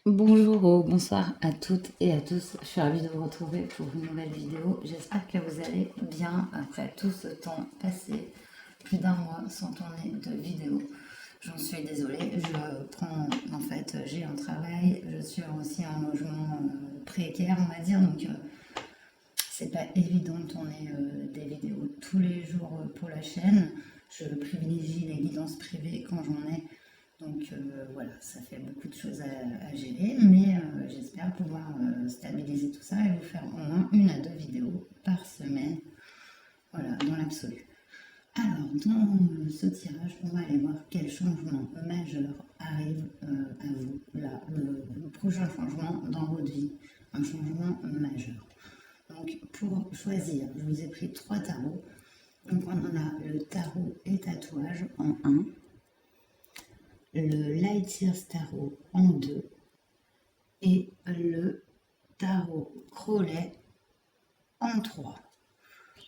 Bonjour, bonsoir à toutes et à tous. Je suis ravie de vous retrouver pour une nouvelle vidéo. J'espère que vous allez bien après tout ce temps passé, plus d'un mois sans tourner de vidéo. J'en suis désolée, j'ai un travail, je suis aussi en logement précaire, on va dire, donc c'est pas évident de tourner des vidéos tous les jours pour la chaîne. Je privilégie les guidances privées quand j'en ai. Donc voilà, ça fait beaucoup de choses à gérer, mais j'espère pouvoir stabiliser tout ça et vous faire au moins 1 à 2 vidéos par semaine, voilà, dans l'absolu. Alors, dans ce tirage, on va aller voir quel changement majeur arrive à vous, là, le prochain changement dans votre vie, un changement majeur. Donc, pour choisir, je vous ai pris 3 tarots. Donc, on a le tarot et tatouage en 1, le Light Years Tarot en 2 et le tarot Crowley en 3.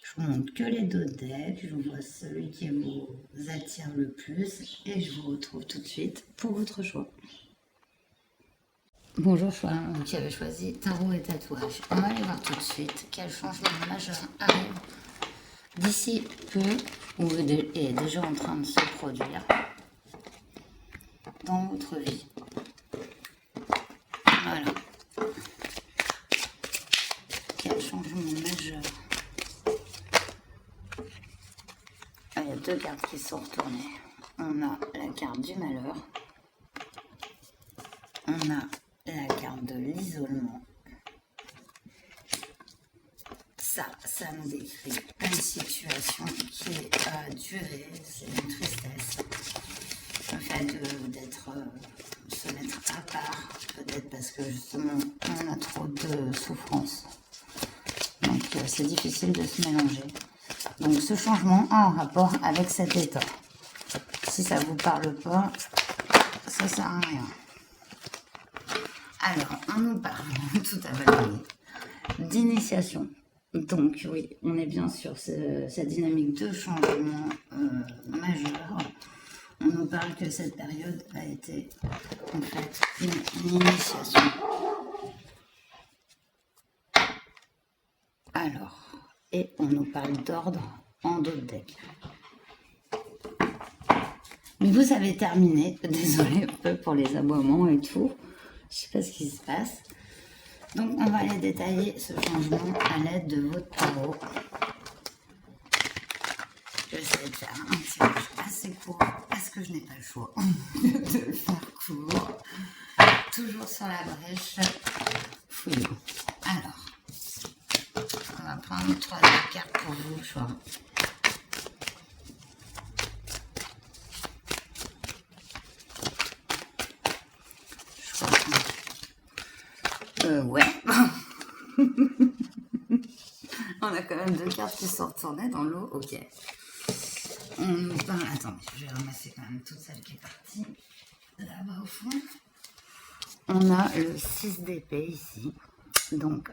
Je vous montre que les 2 decks, je vous vois celui qui vous attire le plus et je vous retrouve tout de suite pour votre choix. Bonjour, vous qui avez choisi tarot et tatouage. On va aller voir tout de suite quel changement majeur arrive d'ici peu ou est déjà en train de se produire dans votre vie. Voilà. Quel changement majeur. Il y a 2 cartes qui sont retournées. On a la carte du malheur. On a la carte de l'isolement. Ça nous décrit une situation qui a duré, c'est une tristesse. Le fait d'être se mettre à part, peut-être parce que justement on a trop de souffrance. Donc c'est difficile de se mélanger. Donc ce changement a un rapport avec cet état. Si ça vous parle pas, ça sert à rien. Alors, on nous parle tout à fait d'initiation. Donc oui, on est bien sur cette dynamique de changement majeur. On nous parle que cette période a été en fait une initiation. Alors, et on nous parle d'ordre en d'autres decks. Mais vous avez terminé, désolé un peu pour les aboiements et tout, je sais pas ce qui se passe. Donc on va aller détailler ce changement à l'aide de votre tarot. Je vais essayer de faire un tirage assez court parce que je n'ai pas le choix de le faire court. Toujours sur la brèche, fouillons. Alors, on va prendre 3 cartes pour vous, choix. Ouais. On a quand même 2 cartes qui sont retournées dans l'eau. Ok. On nous parle. Attendez, je vais ramasser quand même toute celle qui est partie là-bas au fond. On a le 6 d'épée ici. Donc,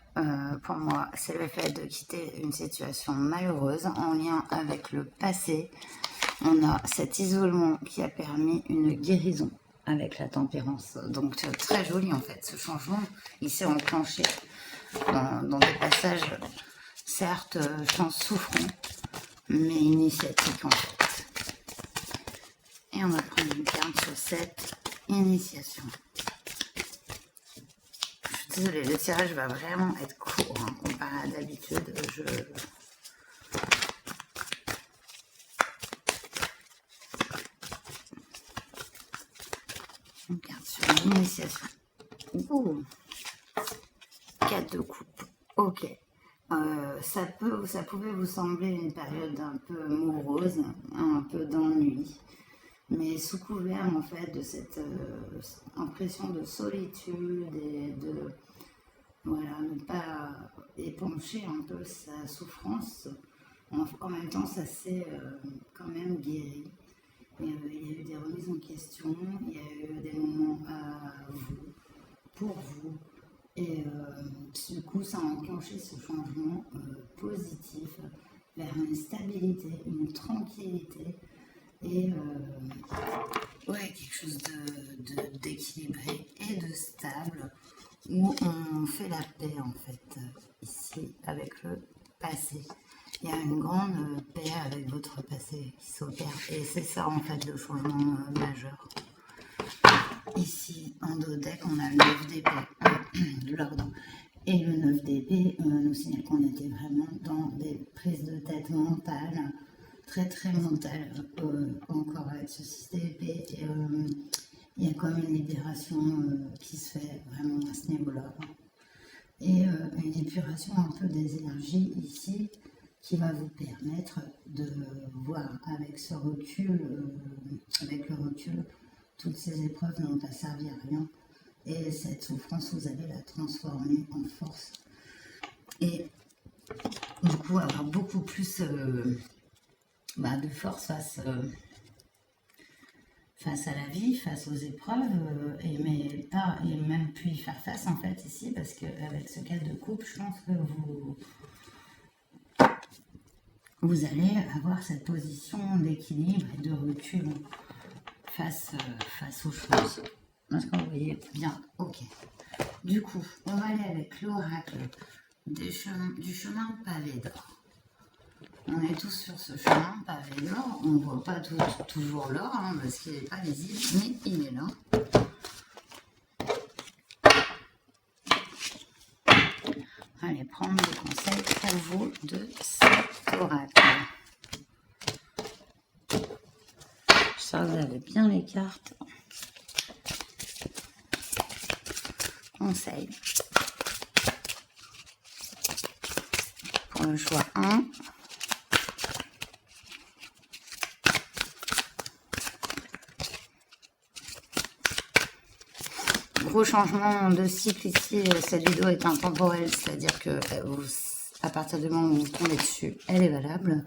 pour moi, c'est le fait de quitter une situation malheureuse en lien avec le passé. On a cet isolement qui a permis une guérison avec la tempérance. Donc, très joli en fait. Ce changement, il s'est enclenché dans des passages, certes, je pense, souffrants, mais initiatiques en fait. Et on va prendre une carte sur cette initiation. Je suis désolée, le tirage va vraiment être court, hein, comparé à d'habitude. Une carte sur l'initiation. Ouh, 4 de coupe. Ok. Ça pouvait vous sembler une période un peu morose, un peu d'ennui, mais sous couvert en fait de cette impression de solitude et de voilà, ne pas épancher un peu sa souffrance. En même temps, ça s'est quand même guéri. Il y a eu des remises en question, il y a eu des moments à vous, pour vous. Et du coup, ça a enclenché ce changement positif vers une stabilité, une tranquillité et ouais, quelque chose d'équilibré et de stable. table où on fait la paix en fait, ici avec le passé. Il y a une grande paix avec votre passé qui s'opère et c'est ça en fait le changement majeur. Ici en dos deck on a le 9 d'épée, l'ordre, et le 9 d'épée nous signale qu'on était vraiment dans des prises de tête mentales, très mentales, encore avec ce 6 d'épée. Il y a comme une libération qui se fait vraiment à ce niveau-là. Et une épuration un peu des énergies ici qui va vous permettre de voir avec ce recul, avec le recul, toutes ces épreuves n'ont pas servi à rien. Et cette souffrance, vous allez la transformer en force. Et du coup, avoir beaucoup plus de force face à la vie, face aux épreuves, et même puis y faire face en fait ici, parce qu'avec ce 4 de coupe, je pense que vous allez avoir cette position d'équilibre et de recul face aux choses. Est-ce que vous voyez bien? Ok. Du coup, on va aller avec l'oracle du chemin pavé d'or. On est tous sur ce chemin pavé d'or. On ne voit pas toujours l'or parce qu'il n'est pas visible, mais il est là. Allez prendre des conseils pour vous de cet oracle. Ça, vous avez bien les cartes. Conseil pour le choix 1. Gros changement de cycle ici, cette vidéo est intemporelle, c'est-à-dire que à partir du moment où vous tombez dessus, elle est valable,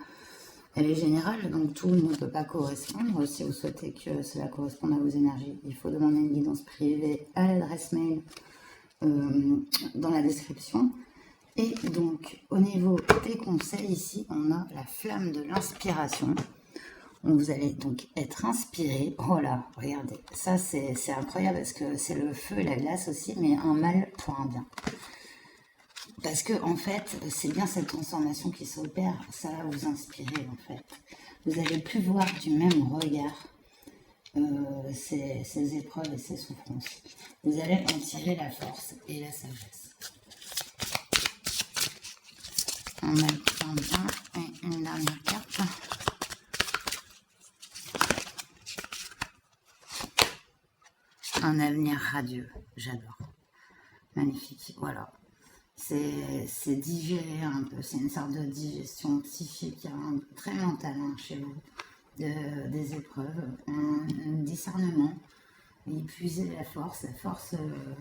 elle est générale, donc tout ne peut pas correspondre. Si vous souhaitez que cela corresponde à vos énergies, il faut demander une guidance privée à l'adresse mail dans la description. Et donc, au niveau des conseils, ici, on a la flamme de l'inspiration. Vous allez donc être inspiré. Oh là, regardez, ça c'est incroyable parce que c'est le feu et la glace aussi, mais un mal pour un bien. Parce que en fait, c'est bien cette transformation qui s'opère, ça va vous inspirer en fait. Vous n'allez plus voir du même regard ces épreuves et ces souffrances. Vous allez en tirer la force et la sagesse. Un mal pour un bien et une dernière carte. Un avenir radieux, j'adore. Magnifique, voilà. C'est digérer un peu, c'est une sorte de digestion psychique, très mentale chez vous, des épreuves, un discernement, épuiser la force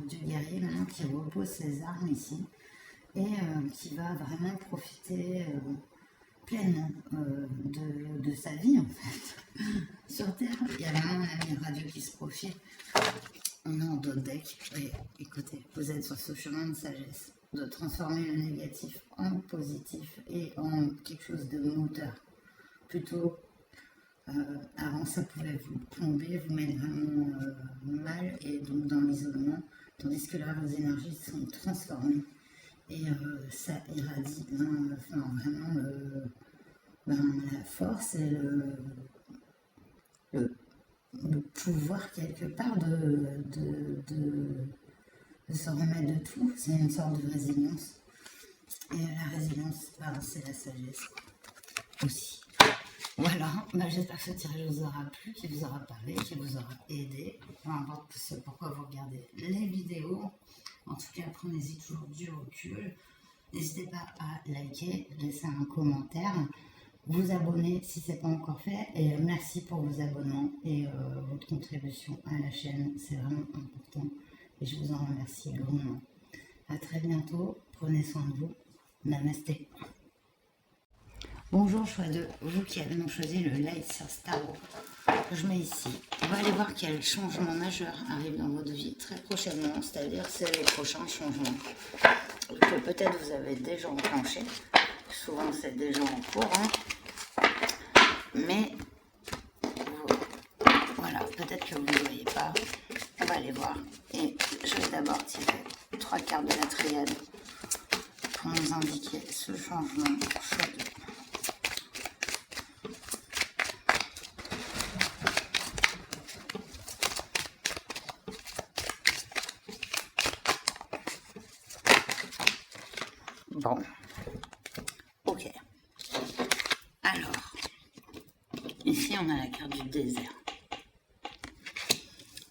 du guerrier maintenant qui repose ses armes ici, et qui va vraiment profiter pleinement de sa vie en fait. Sur Terre, il y a vraiment un avenir radieux qui se profile. On est en dos de deck et écoutez, vous êtes sur ce chemin de sagesse, de transformer le négatif en positif et en quelque chose de moteur. Plutôt, avant ça pouvait vous plomber, vous mettre vraiment mal et donc dans l'isolement, tandis que là vos énergies sont transformées et ça irradie vraiment la force et le pouvoir quelque part de se remettre de tout. C'est une sorte de résilience. Et la résilience, c'est la sagesse aussi. Voilà, j'espère que ce tirage vous aura plu, qu'il vous aura parlé, qu'il vous aura aidé. Peu importe pourquoi vous regardez les vidéos. En tout cas, prenez-y toujours du recul. N'hésitez pas à liker, laisser un commentaire, vous abonner si ce n'est pas encore fait. Et merci pour vos abonnements et votre contribution à la chaîne. C'est vraiment important. Et je vous en remercie grandement. À très bientôt. Prenez soin de vous. Namasté. Bonjour choix de vous qui avez donc choisi le Light Source Tarot que je mets ici. On va aller voir quel changement majeur arrive dans votre vie très prochainement, c'est-à-dire c'est les prochains changements que peut-être vous avez déjà enclenchés. Souvent c'est déjà en cours, mais voilà, peut-être que vous ne voyez pas. On va aller voir et je je vais d'abord tirer 3 cartes de la triade pour nous indiquer ce changement chez eux. Bon, ok. Alors, ici on a la carte du désert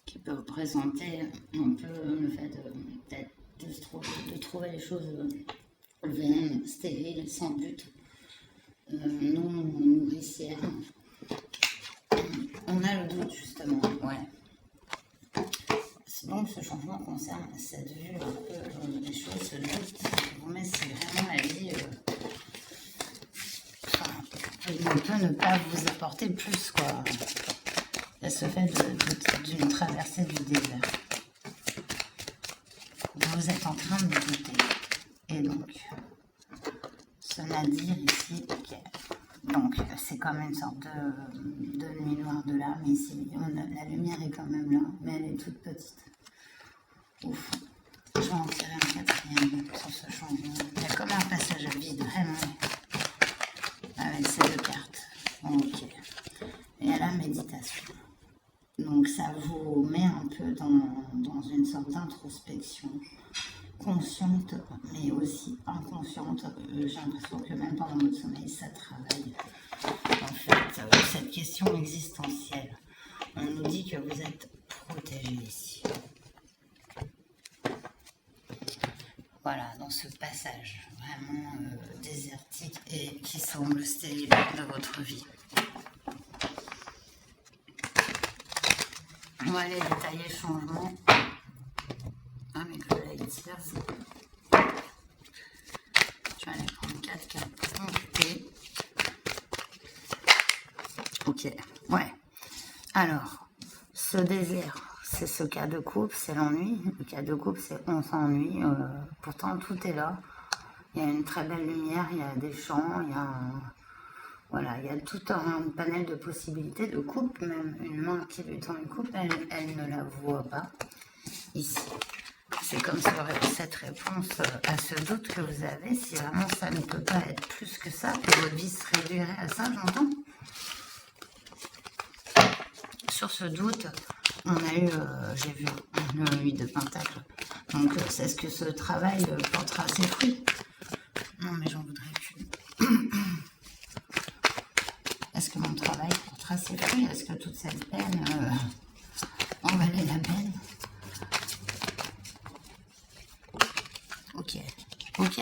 qui peut représenter un peu le fait de trouver les choses vaines, stériles, sans but, non nourricières. On a le doute justement, ouais. Donc ce changement concerne cette vue un peu des choses, ce doute qui vous met si vraiment la vie ne peut ne pas vous apporter plus, quoi. Il y a ce fait d'une traversée du désert. Vous êtes en train de douter. Et donc, ce Nadir ici, ok. Donc, c'est comme une sorte de nuit noire de l'âme ici. La lumière est quand même là, mais elle est toute petite. Ouf. Je vais en tirer un quatrième sur ce changement. Il y a comme un passage à vide, vraiment. Avec ces 2 cartes. Ok. Et à la méditation. Donc ça vous met un peu dans une sorte d'introspection consciente, mais aussi inconsciente. J'ai l'impression que même pendant votre sommeil, ça travaille. En fait, cette question existentielle. On nous dit que vous êtes protégé ici. Voilà, dans ce passage vraiment désertique et qui semble stérile de votre vie. On va aller détailler le changement. Ah, mes collègues tirent. Je vais aller prendre 4 cartes. Ok, ouais. Alors, ce désert, c'est ce cas de coupe, c'est l'ennui. Le cas de coupe, c'est on s'ennuie. Pourtant, tout est là. Il y a une très belle lumière, il y a des champs, il y a voilà, il y a tout un panel de possibilités de coupe, même une main qui lui tend une coupe, elle ne la voit pas. Ici, c'est comme cette réponse à ce doute que vous avez, si vraiment ça ne peut pas être plus que ça, que votre vie se réduirait à ça, j'entends. Sur ce doute, on a eu, j'ai vu le 8 de Pentacle. Donc, c'est ce que ce travail portera ses fruits. Non, mais j'en voudrais qu'une. Est-ce que mon travail portera ses fruits? Est-ce que toute cette peine en valait la peine? Ok, ok.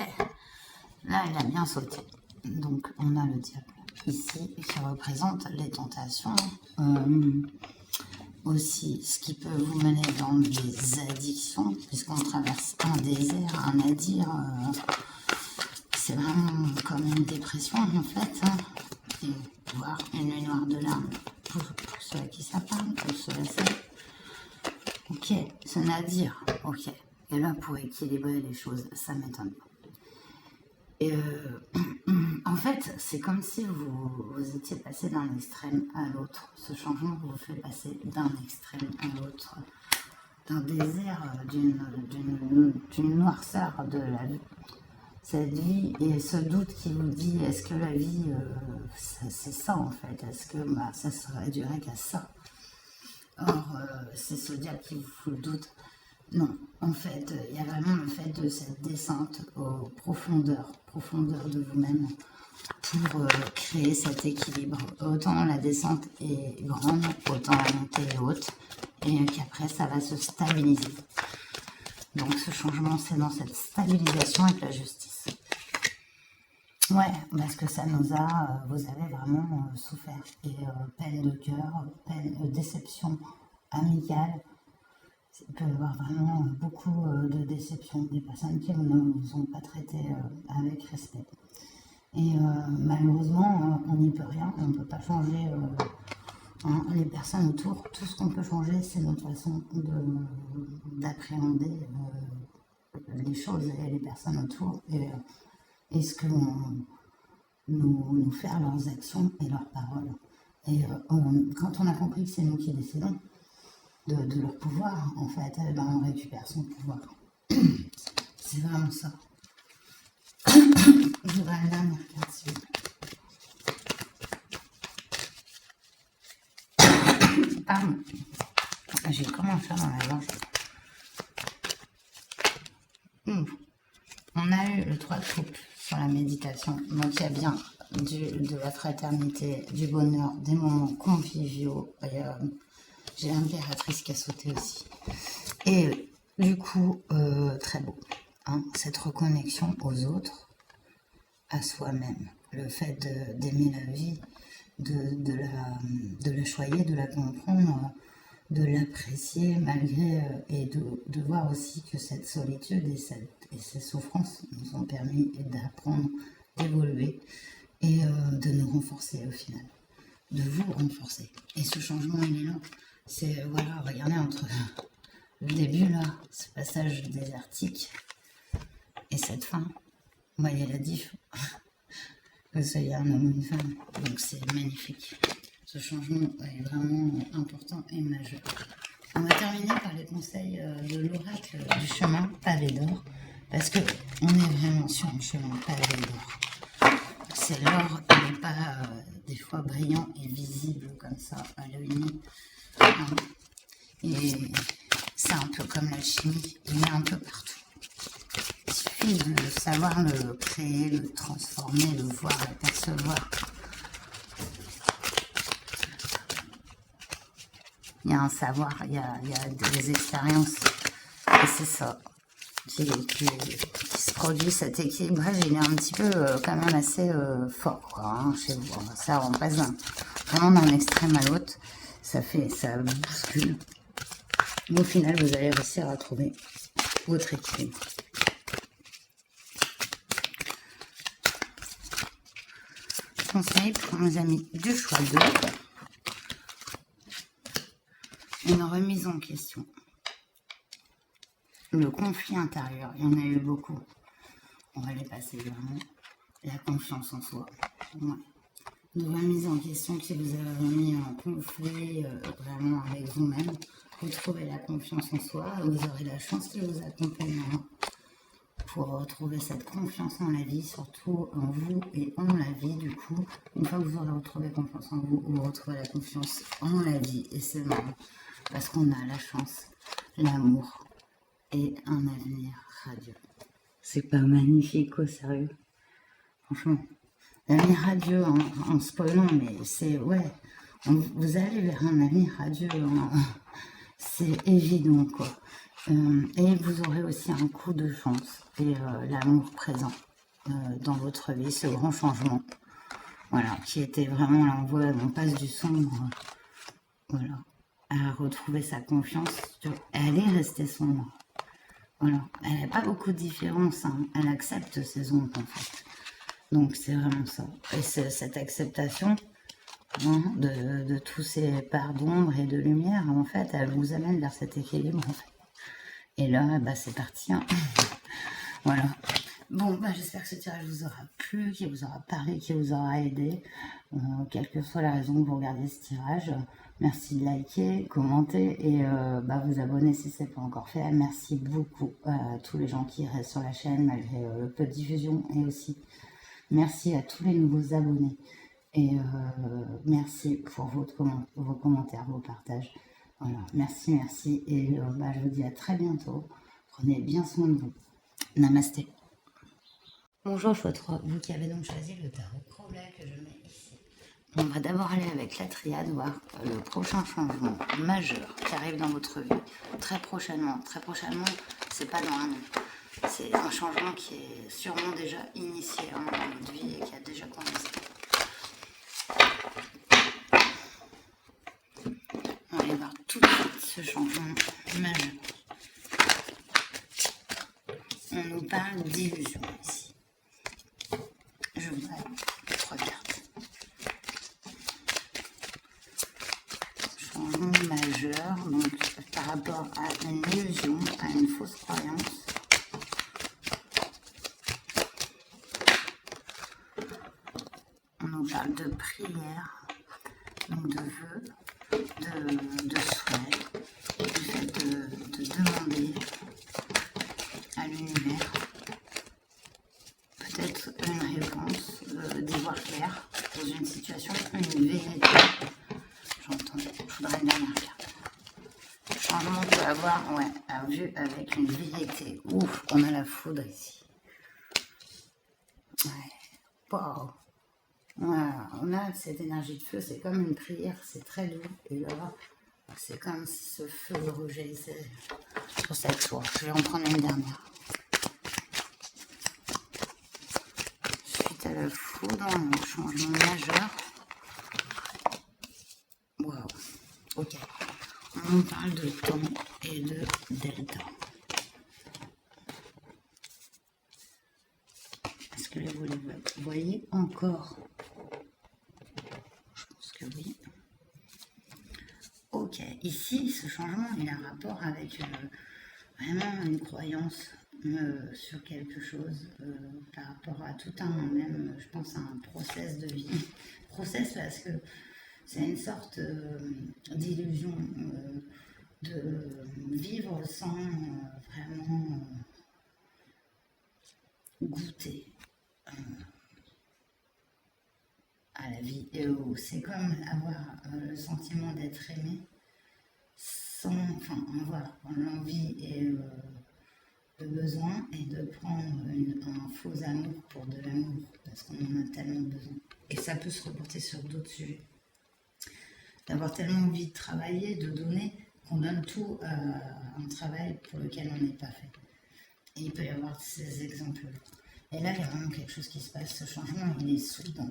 Là, elle a bien sauté. Donc, on a le diable ici qui représente les tentations. Aussi, ce qui peut vous mener dans des addictions, puisqu'on traverse un désert, un nadir. C'est vraiment comme une dépression, en fait. Et voire une nuit noire de larmes pour ceux à qui ça parle, pour ceux à ça. Ok, ce nadir, ok. Et là, pour équilibrer les choses, ça m'étonne pas. Et en fait, c'est comme si vous étiez passé d'un extrême à l'autre. Ce changement vous fait passer d'un extrême à l'autre, d'un désert, d'une noirceur de la vie. Cette vie et ce doute qui vous dit, est-ce que la vie, c'est ça en fait? Est-ce que ça se réduirait qu'à ça? Or, c'est ce diable qui vous fout le doute. Non, en fait, il y a vraiment le fait de cette descente aux profondeurs de vous-même pour créer cet équilibre. Autant la descente est grande, autant la montée est haute, et qu'après ça va se stabiliser. Donc ce changement, c'est dans cette stabilisation avec la justice. Ouais, parce que ça nous a, vous avez vraiment souffert. Et peine de cœur, peine, déception amicale. Il peut y avoir vraiment beaucoup de déceptions, des personnes qui ne vous ont pas traité avec respect. Et malheureusement, on n'y peut rien, on ne peut pas changer les personnes autour. Tout ce qu'on peut changer, c'est notre façon d'appréhender les choses et les personnes autour. Et ce que nous faire leurs actions et leurs paroles. Et quand on a compris que c'est nous qui décidons, de leur pouvoir, en fait, ben, on récupère son pouvoir. C'est vraiment ça. Je voudrais une dernière carte, s'il vous plaît. Pardon. J'ai commencé dans la gorge. On a eu le 3 de coupe sur la méditation. Donc il y a bien de la fraternité, du bonheur, des moments conviviaux. Et, j'ai l'impératrice qui a sauté aussi. Et du coup, très beau. Hein, cette reconnexion aux autres, à soi-même. Le fait d'aimer la vie, de la choyer, de la comprendre, de l'apprécier malgré et de voir aussi que cette solitude et ces souffrances nous ont permis d'apprendre, d'évoluer et de nous renforcer au final, de vous renforcer. Et ce changement, il est là. C'est, voilà, regardez entre le début là, ce passage désertique et cette fin, vous voyez la diff, que ce soit un homme ou une femme, donc c'est magnifique. Ce changement est vraiment important et majeur. On va terminer par les conseils de l'oracle du chemin pavé d'or, parce que on est vraiment sur un chemin pavé d'or. C'est l'or, il n'est pas des fois brillant et visible comme ça à l'œil nu. Et c'est un peu comme l'alchimie, il est un peu partout. Il suffit de savoir le créer, le transformer, le voir, le percevoir. Il y a un savoir, il y a des expériences. Et c'est ça qui se produit, cet équilibrage. Il est un petit peu quand même assez fort, quoi, hein, chez vous. Ça, on passe vraiment d'un extrême à l'autre. Ça bouscule. Mais au final, vous allez réussir à trouver votre équilibre. Conseil pour nos amis du choix 2. Une remise en question. Le conflit intérieur, il y en a eu beaucoup. On va les passer vraiment. La confiance en soi. Ouais. Une remise en question qui vous a remis en conflit vraiment avec vous-même. Vous trouvez la confiance en soi, vous aurez la chance qui vous accompagnera pour retrouver cette confiance en la vie, surtout en vous et en la vie. Du coup, une fois que vous aurez retrouvé confiance en vous, vous retrouvez la confiance en la vie. Et c'est marrant, parce qu'on a la chance, l'amour et un avenir radieux. C'est pas magnifique au sérieux? Franchement, l'avenir radieux en spoilant, mais c'est, ouais, vous allez vers un avenir radieux, c'est évident, quoi. Et vous aurez aussi un coup de chance et l'amour présent dans votre vie, ce grand changement, voilà, qui était vraiment là, on passe du sombre, voilà, à retrouver sa confiance. Elle est restée sombre, voilà, elle n'a pas beaucoup de différence, hein. Elle accepte ses ombres en fait, donc c'est vraiment ça. Et cette acceptation de tous ces parts d'ombre et de lumière, en fait, elle vous amène vers cet équilibre en fait. Et là, bah, c'est parti. Hein. Voilà. Bon, bah, j'espère que ce tirage vous aura plu, qu'il vous aura parlé, qu'il vous aura aidé. Quelle que soit la raison que vous regardez ce tirage, merci de liker, commenter et bah, vous abonner si ce n'est pas encore fait. Merci beaucoup à tous les gens qui restent sur la chaîne malgré le peu de diffusion, et aussi merci à tous les nouveaux abonnés. Et merci pour vos commentaires, vos partages. Voilà, merci. Et bah, je vous dis à très bientôt. Prenez bien soin de vous. Namasté. Bonjour choix 3, vous qui avez donc choisi le tarot Crowley que je mets ici. On va d'abord aller avec la triade, voir le prochain changement majeur qui arrive dans votre vie très prochainement. Très prochainement, c'est pas dans un an. C'est un changement qui est sûrement déjà initié dans votre vie et qui a déjà commencé. On va aller voir tout de suite ce changement majeur. On nous parle d'illusion ici. Je voudrais 3 cartes. Changement majeur, donc par rapport à une illusion, à une fausse croyance. On nous parle de prière, donc de vœux, de souhaits. avoir, ouais, un vue avec une vérité. Ouf, on a la foudre ici. Ouais. Wow. Voilà, on a cette énergie de feu, c'est comme une prière, c'est très doux. Et là, c'est comme si ce feu de rejaillissait sur cette soie. Je vais en prendre une dernière. Suite à la foudre, un changement majeur. Waouh. Ok. On parle de temps et de delta. Est-ce que vous les voyez encore? Je pense que oui. Ok. Ici, ce changement, il a un rapport avec vraiment une croyance sur quelque chose par rapport à tout un, même, je pense, à un process de vie. Process parce que c'est une sorte d'illusion de vivre sans vraiment goûter à la vie. Et c'est comme avoir le sentiment d'être aimé sans, enfin, avoir l'envie et le besoin et de prendre un faux amour pour de l'amour parce qu'on en a tellement besoin. Et ça peut se reporter sur d'autres sujets. D'avoir tellement envie de travailler, de donner, qu'on donne tout à un travail pour lequel on n'est pas fait. Et il peut y avoir ces exemples-là. Et là, il y a vraiment quelque chose qui se passe. Ce changement, il est soudain.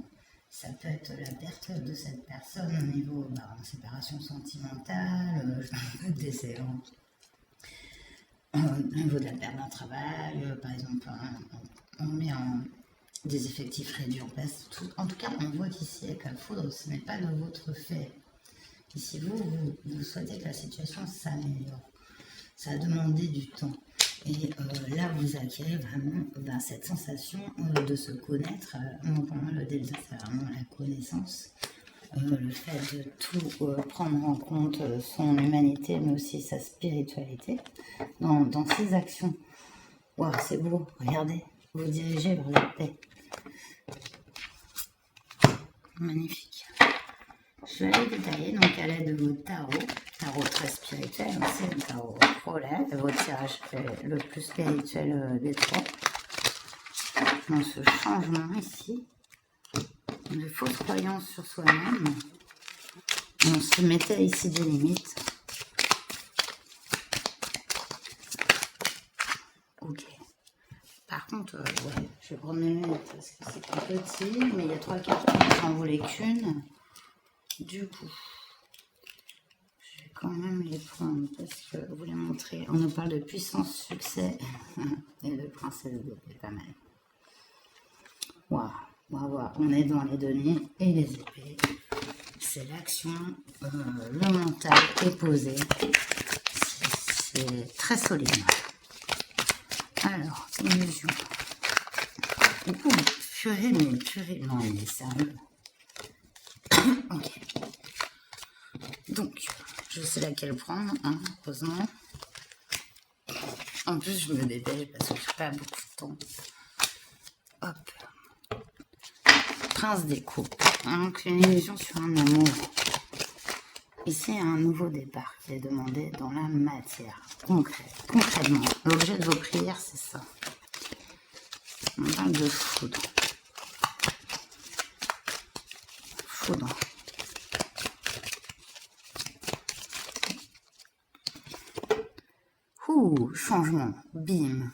Ça peut être la perte de cette personne au niveau séparation sentimentale, décès, au niveau de la perte d'un travail, par exemple, on met des effectifs réduits en place. En tout cas, on voit qu'ici, avec la foudre, ce n'est pas de votre fait. Ici, vous souhaitez que la situation s'améliore. Ça a demandé du temps. Et là, vous acquérez vraiment cette sensation de se connaître. Pour moi, le delta, c'est vraiment la connaissance. Le fait de tout prendre en compte son humanité, mais aussi sa spiritualité dans ses actions. Waouh, c'est beau, regardez, vous dirigez vers la paix. Magnifique. Je vais aller détailler donc à l'aide de votre tarot très spirituel, c'est le tarot relais, votre tirage est le plus spirituel des trois. Dans ce changement ici, de fausses croyances sur soi-même, on se mettait ici des limites. Ok. Par contre, ouais, je vais prendre mes lunettes parce que c'est plus petit, mais il y a 3 cartes qui n'en voulaient qu'une. Du coup, je vais quand même les prendre parce que vous les montrer. On nous parle de puissance, succès et de princesse de paix, pas mal. Waouh, waouh, on est dans les deniers et les épées. C'est l'action, le mental est posé. C'est très solide. Alors, illusion. Purée, non, il est sérieux. Ok. Donc, je sais laquelle prendre, heureusement. En plus, je me dépêche parce que je n'ai pas beaucoup de temps. Hop. Prince des coupes. Donc, une illusion sur un amour. Ici, il y a un nouveau départ qui est demandé dans la matière. Concrètement, l'objet de vos prières, c'est ça. On parle de foudre. Foudre. Changement, bim,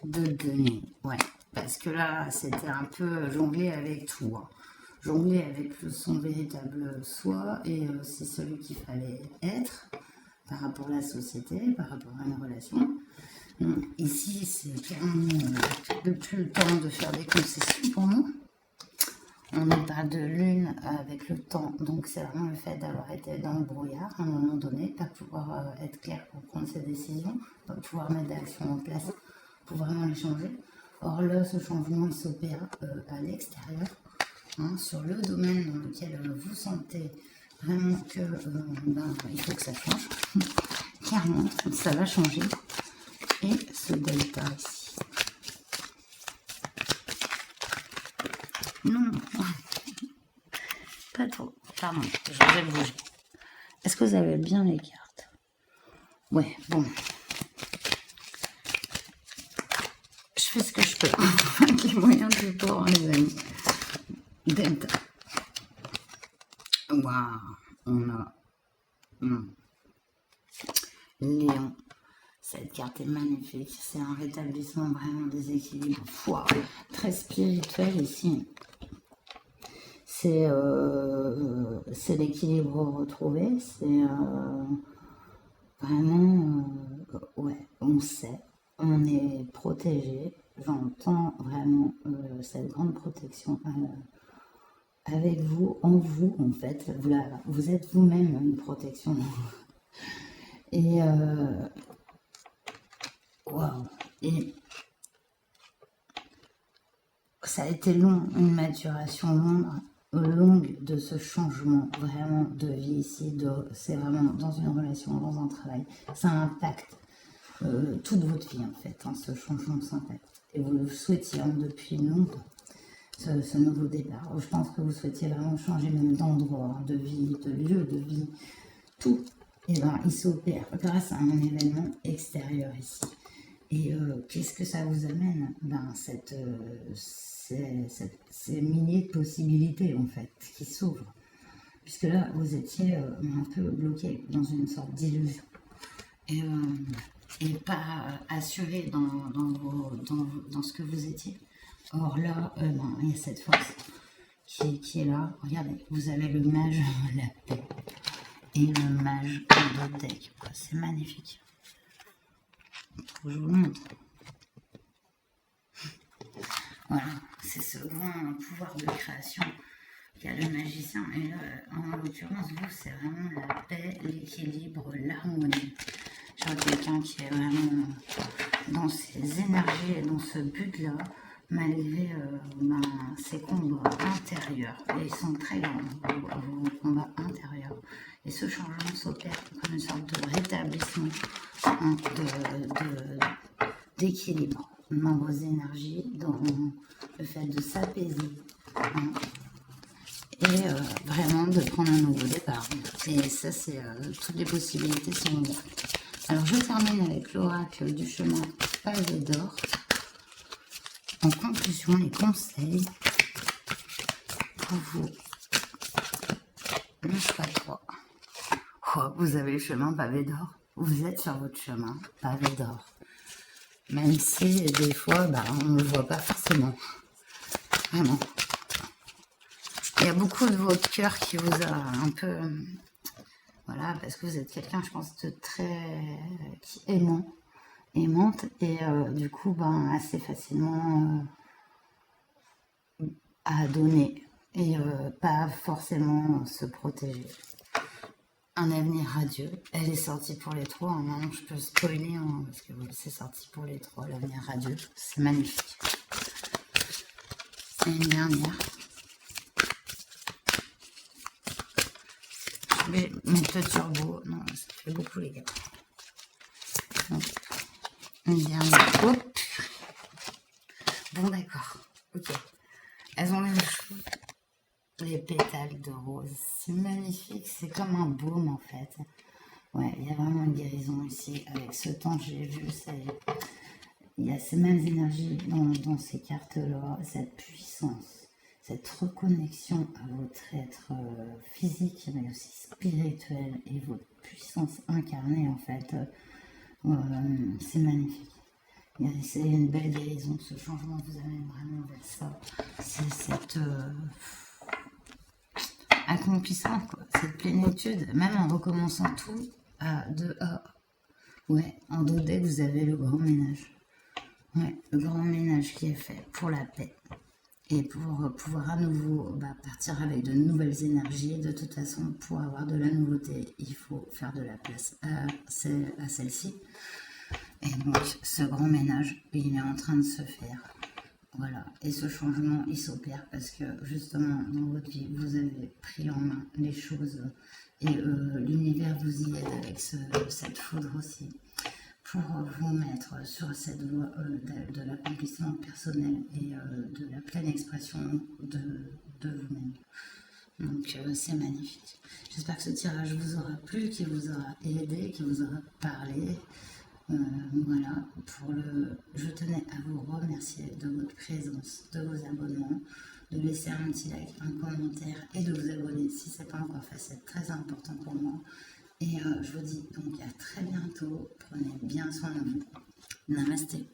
de denier, ouais, parce que là, c'était un peu jongler avec tout, jongler avec son véritable soi et aussi celui qu'il fallait être par rapport à la société, par rapport à une relation. Ici, c'est clairement plus le temps de faire des concessions pour nous. On nous parle de lune avec le temps, donc c'est vraiment le fait d'avoir été dans le brouillard à un moment donné, pas pouvoir être clair pour prendre ses décisions, pas pouvoir mettre d'action en place pour vraiment les changer. Or là, ce changement, il s'opère à l'extérieur, sur le domaine dans lequel vous sentez vraiment que il faut que ça change. Clairement, ça va changer. Et ce delta ici. Non, pas trop. Pardon, je vais bouger. Est-ce que vous avez bien les cartes? Ouais, bon. Je fais ce que je peux avec les moyens du bord, les amis. Delta. Waouh, on a Léon. Cette carte est magnifique. C'est un rétablissement vraiment des équilibres. Wow, très spirituel ici. C'est l'équilibre retrouvé. C'est vraiment, ouais, on sait, on est protégé. J'entends vraiment cette grande protection avec vous, en vous en fait. Vous êtes vous-même une protection. Et waouh. Et ça a été long, une maturation longue de ce changement vraiment de vie ici. C'est vraiment dans une relation, dans un travail. Ça impacte toute votre vie en fait, hein, ce changement s'impacte. Et vous le souhaitiez depuis longtemps, ce nouveau départ. Je pense que vous souhaitiez vraiment changer même d'endroit, de vie, de lieu de vie, tout. Et bien, il s'opère grâce à un événement extérieur ici. Et qu'est-ce que ça vous amène? Ben, ces milliers de possibilités en fait qui s'ouvrent. Puisque là, vous étiez un peu bloqué dans une sorte d'illusion. Et pas assuré dans ce que vous étiez. Or là, ben, il y a cette force qui est là. Regardez, vous avez le mage la paix et le mage de deck. C'est magnifique. Je vous le montre. Voilà, c'est ce grand pouvoir de création qu'a le magicien. Et là, en l'occurrence, vous, c'est vraiment la paix, l'équilibre, l'harmonie. Genre quelqu'un qui est vraiment dans ses énergies et dans ce but-là, malgré ses combats intérieurs. Et ils sont très grands, vos combats intérieurs. Et ce changement s'opère comme une sorte de rétablissement, hein, d'équilibre dans vos énergies, dans le fait de s'apaiser, hein, et vraiment de prendre un nouveau départ. Et ça, c'est toutes les possibilités sont ouvertes. Alors, je termine avec l'oracle du chemin pavé d'or. En conclusion, les conseils pour vous. Le choix 3. Oh, vous avez le chemin pavé d'or. Vous êtes sur votre chemin pavé d'or. Même si, des fois, bah, on ne le voit pas forcément. Vraiment. Il y a beaucoup de votre cœur qui vous a un peu... voilà, parce que vous êtes quelqu'un, je pense, de très... qui aimante, et du coup, ben, assez facilement à donner, et pas forcément se protéger. Un avenir radieux. Elle est sortie pour les trois. Maintenant, je peux spoiler, hein, parce que c'est sorti pour les trois. L'avenir radieux, c'est magnifique. Et une dernière. Je vais mettre le turbo. Non, ça fait beaucoup, les gars. Donc, une dernière. Hop. Bon, d'accord. Ok. Elles ont les cheveux. Les pétales de rose. C'est magnifique. C'est comme un baume, en fait. Ouais, il y a vraiment une guérison ici. Avec ce temps, j'ai vu, il y a ces mêmes énergies dans ces cartes-là, cette puissance, cette reconnexion à votre être physique, mais aussi spirituel, et votre puissance incarnée, en fait. C'est magnifique. C'est une belle guérison. Ce changement vous amène vraiment vers ça. C'est cette... accomplissement, quoi. Cette plénitude, même en recommençant tout de A. Ouais, en 2D, vous avez le grand ménage. Ouais, le grand ménage qui est fait pour la paix. Et pour pouvoir à nouveau partir avec de nouvelles énergies. De toute façon, pour avoir de la nouveauté, il faut faire de la place à celle-ci. Et donc, ce grand ménage, il est en train de se faire. Voilà, et ce changement, il s'opère parce que justement, dans votre vie, vous avez pris en main les choses et l'univers vous y aide avec cette foudre aussi pour vous mettre sur cette voie de l'accomplissement personnel et de la pleine expression de vous-même. Donc c'est magnifique. J'espère que ce tirage vous aura plu, qu'il vous aura aidé, qu'il vous aura parlé. Voilà, je tenais à vous remercier de votre présence, de vos abonnements, de laisser un petit like, un commentaire et de vous abonner si ce n'est pas encore fait, c'est très important pour moi. Et je vous dis donc à très bientôt, prenez bien soin de vous. Namasté.